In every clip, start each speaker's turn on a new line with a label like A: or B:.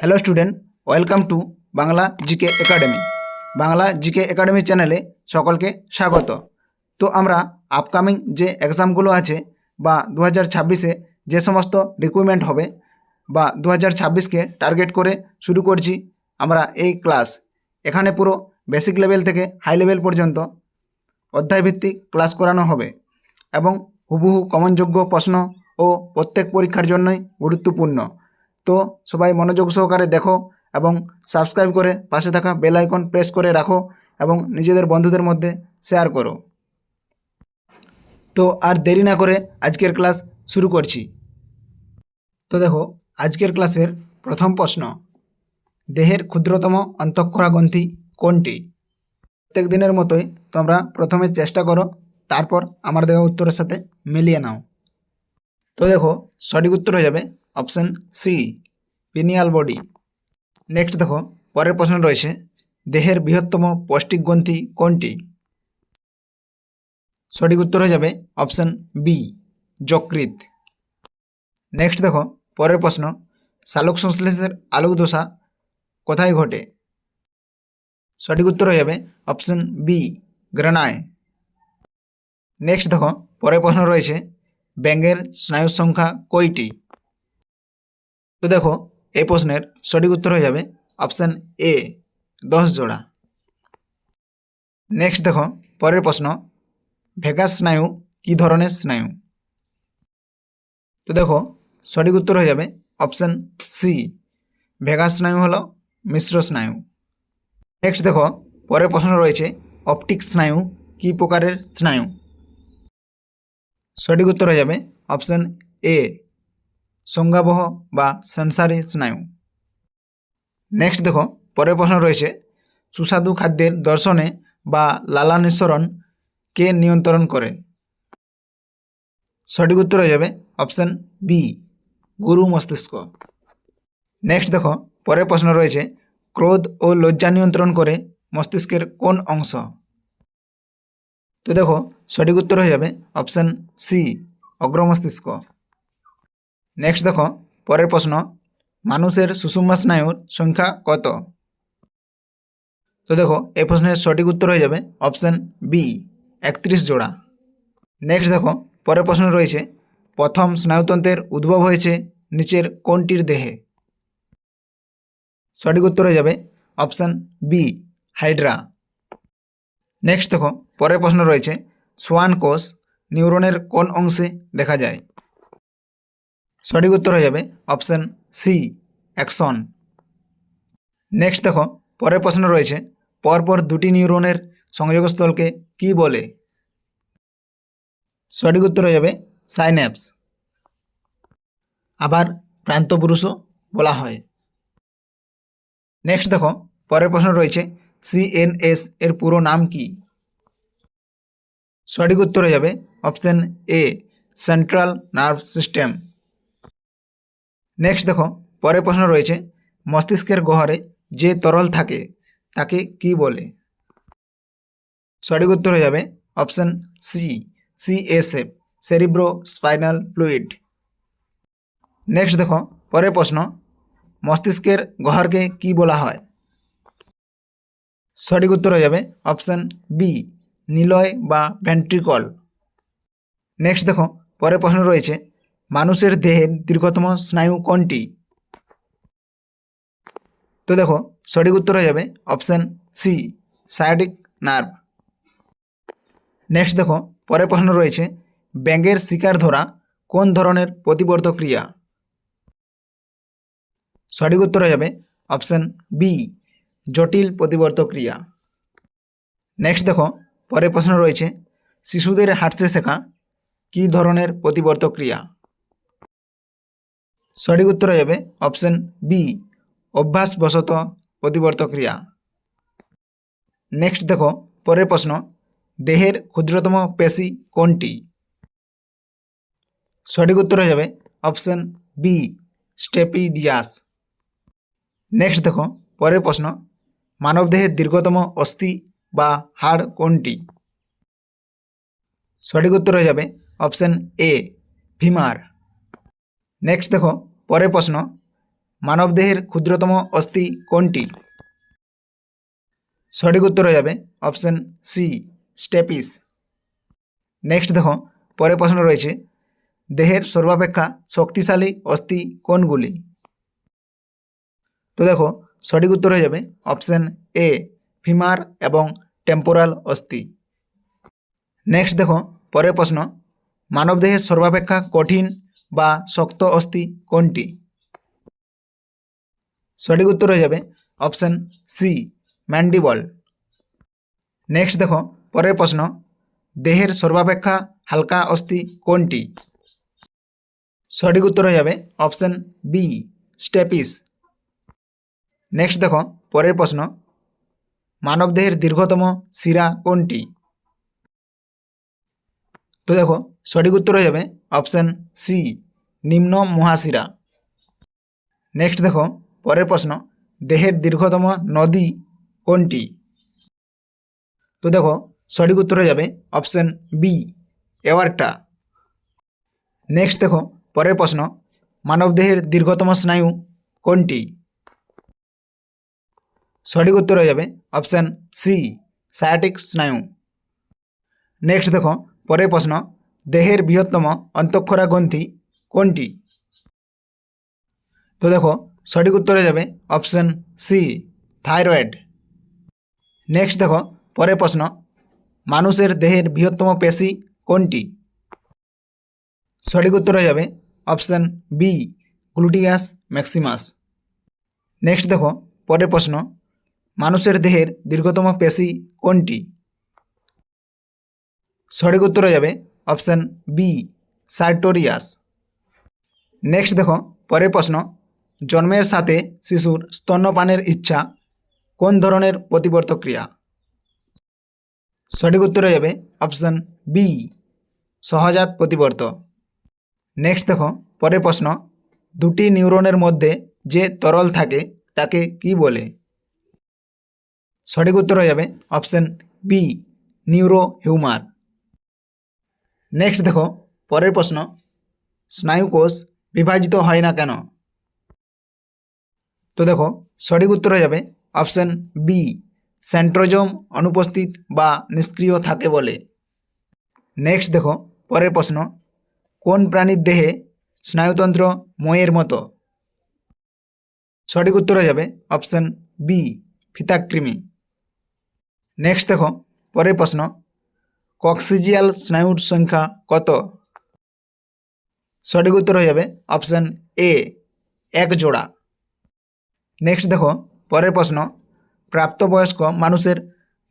A: Hello student, welcome to Bangla GK academy. Bangla GK academy চ্যানেলে সকলকে স্বাগত। তো আমরা আপকামিং যে এক্সামগুলো আছে বা 2026-এ যে সমস্ত রিক্রুটমেন্ট হবে বা 2026-কে টার্গেট করে শুরু করছি আমরা এই ক্লাস। এখানে পুরো বেসিক লেভেল থেকে হাই লেভেল পর্যন্ত অধ্যায়ভিত্তিক ক্লাস করানো হবে এবং হুবহু কমনযোগ্য প্রশ্ন ও প্রত্যেক পরীক্ষার জন্যই গুরুত্বপূর্ণ। তো সবাই মনোযোগ সহকারে দেখো এবং সাবস্ক্রাইব করে পাশে থাকা বেল আইকন প্রেস করে রাখো এবং নিজেদের বন্ধুদের মধ্যে শেয়ার করো। তো আর দেরি না করে আজকের ক্লাস শুরু করছি। তো দেখো, আজকের ক্লাসের প্রথম প্রশ্ন, দেহের ক্ষুদ্রতম অন্তঃক্ষরা গ্রন্থি কোনটি? প্রত্যেক দিনের মতোই তোমরা প্রথমে চেষ্টা করো, তারপর আমার দেওয়া উত্তরের সাথে মিলিয়ে নাও। তো দেখো, সঠিক উত্তর হয়ে যাবে option C, pineal body. Next দেখো, পরের প্রশ্ন রয়েছে, দেহের বৃহত্তম পৌষ্টিক গ্রন্থি কোনটি? সঠিক উত্তর হয়ে যাবে অপশান বি, যকৃৎ। নেক্সট দেখো, পরের প্রশ্ন, সালোক সংশ্লেষের আলোক দশা কোথায় ঘটে? সঠিক উত্তর হয়ে যাবে অপশান বি, গ্রানায়। নেক্সট দেখো, পরের প্রশ্ন রয়েছে, ব্যাঙের স্নায়ুর সংখ্যা কয়টি? তো দেখো, এই প্রশ্নের সঠিক উত্তর হয়ে যাবে অপশান এ, 10 জোড়া। নেক্সট দেখো, পরের প্রশ্ন, ভেগাস স্নায়ু কী ধরনের স্নায়ু? তো দেখো, সঠিক উত্তর হয়ে যাবে অপশান সি, ভেগাস স্নায়ু হলো মিশ্র স্নায়ু। নেক্সট দেখো, পরের প্রশ্ন রয়েছে, অপটিক স্নায়ু কী প্রকারের স্নায়ু? সঠিক উত্তর হয়ে যাবে অপশান এ, সংজ্ঞাবহ বা সেন্সারি স্নায়ু। নেক্সট দেখো, পরের প্রশ্ন রয়েছে, সুস্বাদু খাদ্যের দর্শনে বা লালা নিঃসরণ কে নিয়ন্ত্রণ করে? সঠিক উত্তর হয়ে যাবে অপশান বি, গুরু মস্তিষ্ক। নেক্সট দেখো, পরের প্রশ্ন রয়েছে, ক্রোধ ও লজ্জা নিয়ন্ত্রণ করে মস্তিষ্কের কোন অংশ? তো দেখো, সঠিক উত্তর হয়ে যাবে অপশান সি, অগ্রমস্তিষ্ক। নেক্সট দেখো, পরের প্রশ্ন, মানুষের সুষুম্না স্নায়ুর সংখ্যা কত? তো দেখো, এই প্রশ্নের সঠিক উত্তর হয়ে যাবে অপশান বি, 31 জোড়া। নেক্সট দেখো, পরের প্রশ্ন রয়েছে, প্রথম স্নায়ুতন্ত্রের উদ্ভব হয়েছে নিচের কোনটির দেহে? সঠিক উত্তর হয়ে যাবে অপশান বি, হাইড্রা। নেক্সট দেখো, পরের প্রশ্ন রয়েছে, সোয়ান কোষ নিউরনের কোন অংশে দেখা যায়? সঠিক উত্তর হয়ে যাবে অপশান সি, অ্যাক্সন। নেক্সট দেখো, পরের প্রশ্ন রয়েছে, পরপর দুটি নিউরনের সংযোগস্থলকে কি বলে? সঠিক উত্তর হয়ে যাবে সাইন্যাপস। আবার প্রান্তপুরুষও বলা হয়। নেক্সট দেখো, পরের প্রশ্ন রয়েছে, সিএনএস এর পুরো নাম কি? সঠিক উত্তর হয়ে যাবে option A, central nerve system. Next দেখো, পরের প্রশ্ন রয়েছে, মস্তিষ্কের গহ্বরে যে তরল থাকে তাকে কি বলে? সঠিক উত্তর হয়ে যাবে option C, CSF, cerebro spinal fluid. Next দেখো, পরের প্রশ্ন, মস্তিষ্কের গহ্বরকে কি বলা হয়? সঠিক উত্তর হয়ে যাবে অপশান বি, নিলয় বা ভেন্ট্রিকল। নেক্সট দেখো, পরের প্রশ্ন রয়েছে, মানুষের দেহের দীর্ঘতম স্নায়ু কোনটি? তো দেখো, সঠিক উত্তর হয়ে যাবে option C, sciatic nerve. Next দেখো, পরের প্রশ্ন রয়েছে, ব্যাঙের শিকার ধরা কোন ধরনের প্রতিবর্ত ক্রিয়া? সঠিক উত্তর হয়ে যাবে অপশান বি, জটিল প্রতিবর্ত ক্রিয়া। নেক্সট দেখো, পরের প্রশ্ন রয়েছে, শিশুদের হাঁটতে শেখা কী ধরনের প্রতিবর্ত ক্রিয়া? সঠিক উত্তর হয়ে যাবে অপশান বি, অভ্যাসবশত প্রতিবর্ত ক্রিয়া। নেক্সট দেখো, পরের প্রশ্ন, দেহের ক্ষুদ্রতম পেশি কোনটি? সঠিক উত্তর হয়ে যাবে অপশান বি, স্টেপিডিয়াস। নেক্সট দেখো, পরের প্রশ্ন, মানবদেহের দীর্ঘতম অস্থি বা হাড় কোনটি? সঠিক উত্তর হয়ে যাবে অপশান এ, ফিমার। নেক্সট দেখো, পরের প্রশ্ন, মানবদেহের ক্ষুদ্রতম অস্থি কোনটি? সঠিক উত্তর হয়ে যাবে অপশন সি, স্টেপিস। নেক্সট দেখো, পরের প্রশ্ন রয়েছে, দেহের সর্বাপেক্ষা শক্তিশালী অস্থি কোনগুলি? তো দেখো, সঠিক উত্তর হয়ে যাবে অপশন এ, ফিমার এবং টেম্পোরাল অস্থি। নেক্সট দেখো, পরের প্রশ্ন, মানবদেহের সর্বাপেক্ষা কঠিন বা শক্ত অস্থি কোনটি? সঠিক উত্তর হয়ে যাবে অপশন সি, ম্যান্ডিবল। নেক্সট দেখো, পরের প্রশ্ন, দেহের সর্বাপেক্ষা হালকা অস্থি কোনটি? সঠিক উত্তর হয়ে যাবে অপশন বি, স্টেপিস। নেক্সট দেখো, পরের প্রশ্ন, মানবদেহের দীর্ঘতম শিরা কোনটি? তো দেখো, সঠিক উত্তর হয়ে যাবে অপশন সি, নিম্ন মহাশিরা। নেক্সট দেখো, পরের প্রশ্ন, দেহের দীর্ঘতম নদী কোনটি? তো দেখো, সঠিক উত্তর হয়ে যাবে অপশন বি, এওয়ার্টা। নেক্সট দেখো, পরের প্রশ্ন, মানবদেহের দীর্ঘতম স্নায়ু কোনটি? সঠিক উত্তর হয়ে যাবে অপশন সি, সায়াটিক স্নায়ু। নেক্সট দেখো, পরের প্রশ্ন, দেহের বৃহত্তম অন্তঃক্ষরা গ্রন্থি কোনটি? তো দেখো, সঠিক উত্তর হয়ে যাবে অপশন সি, থাইরয়েড। নেক্সট দেখো, পরের প্রশ্ন, মানুষের দেহের বৃহত্তম পেশি কোনটি? সঠিক উত্তর হয়ে যাবে option B, gluteus maximus. Next দেখো, পরের প্রশ্ন, মানুষের দেহের দীর্ঘতম পেশি কোনটি? সঠিক উত্তর হয়ে যাবে অপশন বি, সার্টোরিয়াস। নেক্সট দেখো, পরের প্রশ্ন, জন্মের সাথে শিশুর স্তন্যপানের ইচ্ছা কোন ধরনের প্রতিবর্ত ক্রিয়া? সঠিক উত্তর হয়ে যাবে অপশন বি, সহজাত প্রতিবর্ত। নেক্সট দেখো, পরের প্রশ্ন, দুটি নিউরনের মধ্যে যে তরল থাকে তাকে কি বলে? সঠিক উত্তর হয়ে যাবে option B, neuro humour. Next দেখো, পরের প্রশ্ন, স্নায়ুকোষ বিভাজিত হয় না কেন? তো দেখো, সঠিক উত্তর হয়ে যাবে অপশন বি, সেন্ট্রোজোম অনুপস্থিত বা নিষ্ক্রিয় থাকে বলে। নেক্সট দেখো, পরের প্রশ্ন, কোন প্রাণীর দেহে স্নায়ুতন্ত্র মইয়ের মতো? সঠিক উত্তর হয়ে যাবে অপশন বি, ফিতাকৃমি। নেক্সট দেখো, পরের প্রশ্ন, কক্সিজিয়াল স্নায়ুর সংখ্যা কত? সঠিক উত্তর হয়ে যাবে অপশন এ, এক জোড়া। নেক্সট দেখো, পরের প্রশ্ন, প্রাপ্তবয়স্ক মানুষের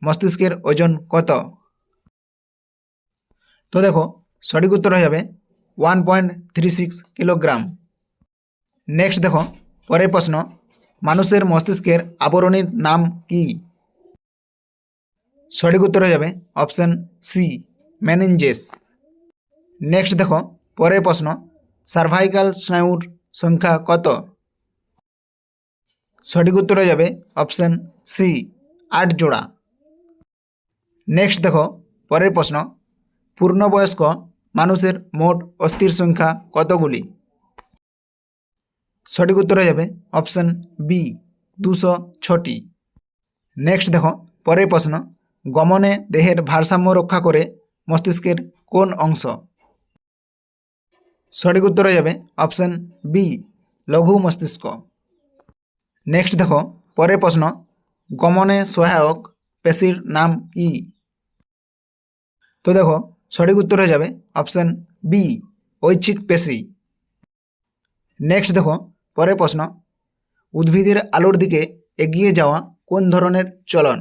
A: মস্তিষ্কের ওজন কত? তো দেখো, সঠিক উত্তর হয়ে যাবে 1.36 কিলোগ্রাম। নেক্সট দেখো, পরের প্রশ্ন, মানুষের মস্তিষ্কের আবরণীর নাম কি? সঠিক উত্তর হয়ে যাবে অপশন সি, মেনিনজেস। নেক্সট দেখো, পরের প্রশ্ন, সার্ভাইকাল স্নায়ুর সংখ্যা কত? সঠিক উত্তর হয়ে যাবে অপশন সি, 8 জোড়া। নেক্সট দেখো, পরের প্রশ্ন, পূর্ণবয়স্ক মানুষের মোট অস্থির সংখ্যা কতগুলি? সঠিক উত্তর হয়ে যাবে অপশন বি, 206টি। নেক্সট দেখো, পরের প্রশ্ন, গমনে দেহের ভারসাম্য রক্ষা করে মস্তিষ্কের কোন অংশ? সঠিক উত্তর হয়ে যাবে অপশন বি, লঘু মস্তিষ্ক। নেক্সট দেখো, পরের প্রশ্ন, গমনে সহায়ক পেশির নাম কি? তো দেখো, সঠিক উত্তর হয়ে যাবে অপশন বি, ঐচ্ছিক পেশি। নেক্সট দেখো, পরের প্রশ্ন, উদ্ভিদের আলোর দিকে এগিয়ে যাওয়া কোন ধরনের চলন?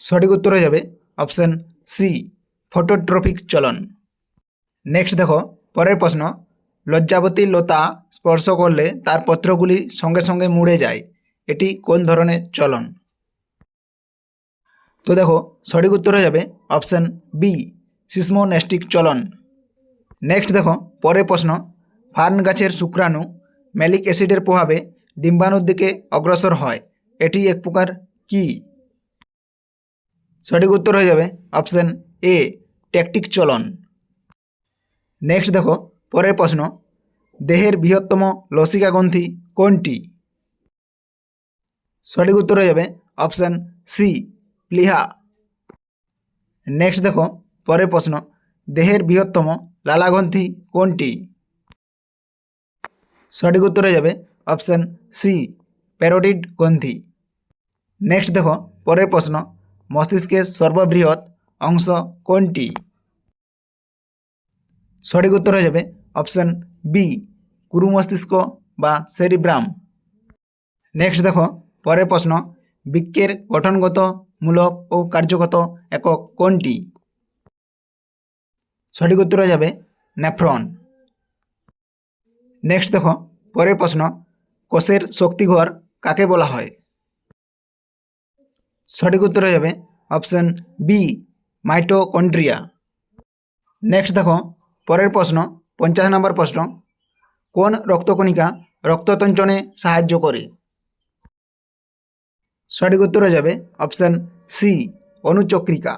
A: সঠিক উত্তর হয়ে যাবে অপশন সি, ফটোট্রপিক চলন। নেক্সট দেখো, পরের প্রশ্ন, লজ্জাবতী লতা স্পর্শ করলে তার পত্রগুলি সঙ্গে সঙ্গে মুড়ে যায়, এটি কোন ধরনের চলন? তো দেখো, সঠিক উত্তর হয়ে যাবে অপশন বি, সিসমোনেস্টিক চলন। নেক্সট দেখো, পরের প্রশ্ন, ফার্ন গাছের শুক্রাণু ম্যালিক অ্যাসিডের প্রভাবে ডিম্বাণুর দিকে অগ্রসর হয়, এটি এক প্রকার কি? সঠিক উত্তর হয়ে যাবে অপশন এ, ট্যাকটিক চলন। নেক্সট দেখো, পরের প্রশ্ন, দেহের বৃহত্তম লসিকা গ্রন্থি কোনটি? সঠিক উত্তর হয়ে যাবে অপশান সি, প্লিহা। নেক্সট দেখো পরের প্রশ্ন, দেহের বৃহত্তম লালাগ্রন্থি কোনটি? সঠিক উত্তর হয়ে যাবে অপশান সি, প্যারোটিড গ্রন্থি। নেক্সট দেখো পরের প্রশ্ন, মস্তিষ্কের সর্ববৃহৎ অংশ কোনটি? সঠিক উত্তর হয়ে যাবে অপশান বি, গুরু মস্তিষ্ক বা সেরিব্রাম। নেক্সট দেখো পরের প্রশ্ন, বৃক্কের গঠনগত, মূলক ও কার্যগত একক কোনটি? সঠিক উত্তর হয়ে যাবে নেফ্রন। নেক্সট দেখো পরের প্রশ্ন, কোষের শক্তিঘর কাকে বলা হয়? সঠিক উত্তর হয়ে যাবে অপশান বি, মাইটোকন্ড্রিয়া। নেক্সট দেখো পরের প্রশ্ন, 50 নম্বর প্রশ্ন, কোন রক্তকণিকা রক্ততঞ্চনে সাহায্য করে? সঠিক উত্তর হয়ে যাবে অপশান সি, অনুচক্রিকা।